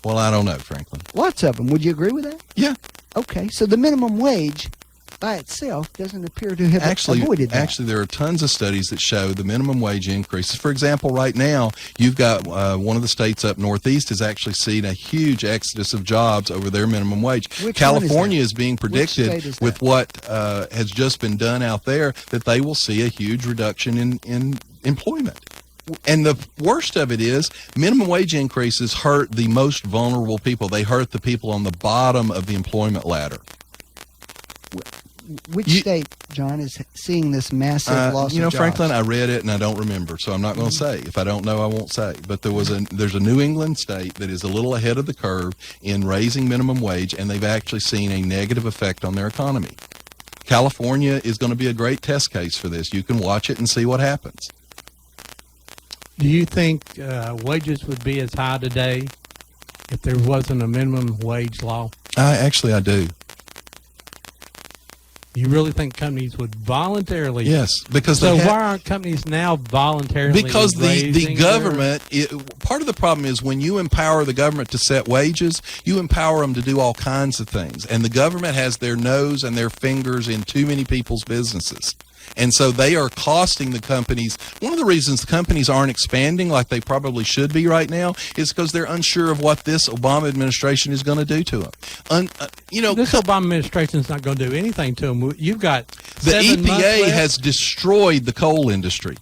Well, I don't know, Franklin. Lots of them. Would you agree with that? Yeah. Okay, so the minimum wage by itself doesn't appear to have avoided that. Actually, there are tons of studies that show the minimum wage increases. For example, right now, you've got one of the states up northeast has actually seen a huge exodus of jobs over their minimum wage. Which California one is being state predicted is with what has just been done out there that they will see a huge reduction in employment. And the worst of it is minimum wage increases hurt the most vulnerable people. They hurt the people on the bottom of the employment ladder. Which state, John, is seeing this massive loss You know, of jobs? Franklin, I read it and I don't remember, so I'm not going to say. If I don't know, I won't say. But there's a New England state that is a little ahead of the curve in raising minimum wage, and they've actually seen a negative effect on their economy. California is going to be a great test case for this. You can watch it and see what happens. Do you think wages would be as high today if there wasn't a minimum wage law? Actually, I do. You really think companies would voluntarily? Yes, because so why aren't companies now voluntarily? Because the raising government, part of the problem is when you empower the government to set wages, you empower them to do all kinds of things, and the government has their nose and their fingers in too many people's businesses. And so they are costing the companies. One of the reasons the companies aren't expanding like they probably should be right now is because they're unsure of what this Obama administration is going to do to them. This Obama administration is not going to do anything to them. You've got the 7 months EPA left. has destroyed the coal industry.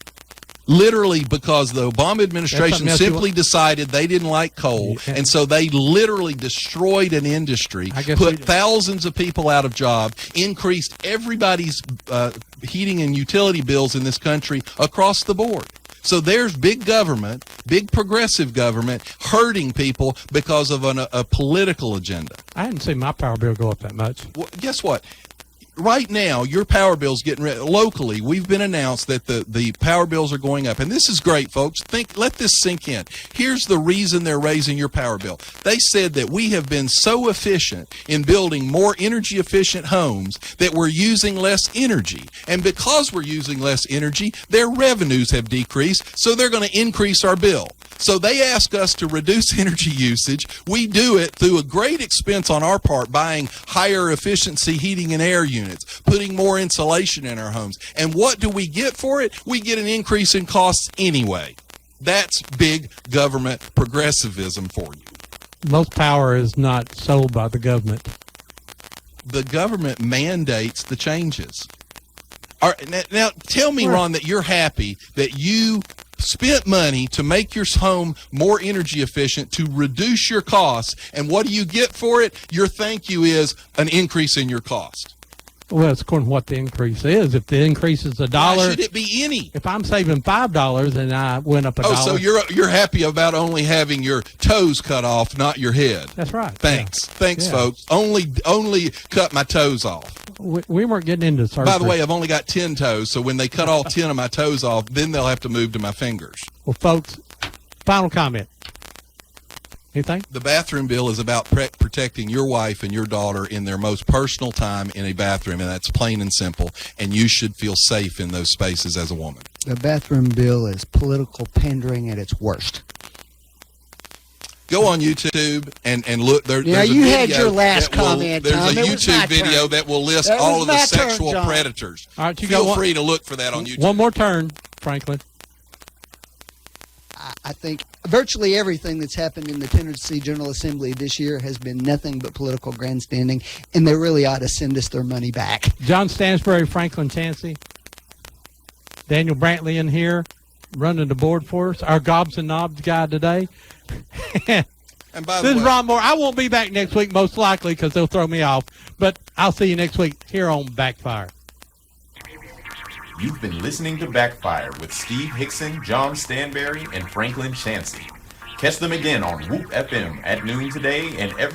Literally, because the Obama administration simply decided they didn't like coal, and so they literally destroyed an industry, put thousands of people out of job, increased everybody's heating and utility bills in this country across the board. So there's big government, big progressive government, hurting people because of a political agenda. I hadn't seen my power bill go up that much. Well, guess what? Right now, your power bill's getting locally. We've been announced that the power bills are going up, and this is great, folks. Let this sink in. Here's the reason they're raising your power bill. They said that we have been so efficient in building more energy efficient homes that we're using less energy, and because we're using less energy, their revenues have decreased, so they're going to increase our bill. So they ask us to reduce energy usage. We do it through a great expense on our part, buying higher efficiency heating and air units, putting more insulation in our homes. And what do we get for it? We get an increase in costs anyway. That's big government progressivism for you. Most power is not sold by the government. The government mandates the changes. All right, now tell me, Ron, that you're happy that you spent money to make your home more energy efficient, to reduce your costs, and what do you get for it? Your thank you is an increase in your cost. Well, it's according to what the increase is. If the increase is $1, why should it be any? If I'm saving $5 and I went up $1, so you're happy about only having your toes cut off, not your head. That's right. Thanks, folks. Only cut my toes off. We weren't getting into surgery. By the way, I've only got 10 toes, so when they cut all 10 of my toes off, then they'll have to move to my fingers. Well, folks, final comment. Anything? The bathroom bill is about protecting your wife and your daughter in their most personal time in a bathroom, and that's plain and simple, and you should feel safe in those spaces as a woman. The bathroom bill is political pandering at its worst. Go on YouTube and look. There's a you video had your last that will- comment, There's Tom. a It was my YouTube video turn. that will list That all was of the my turn, sexual John. predators. All right, you Feel got free to look for that on YouTube. One more turn, Franklin. I think virtually everything that's happened in the Tennessee General Assembly this year has been nothing but political grandstanding, and they really ought to send us their money back. John Stansbury, Franklin Chansey, Daniel Brantley in here, running the board for us. Our Gobs and Knobs guy today. And by the This is way, Ron Moore. I won't be back next week, most likely, because they'll throw me off. But I'll see you next week here on Backfire. You've been listening to Backfire with Steve Hickson, John Stanberry, and Franklin Chansey. Catch them again on Whoop FM at noon today and every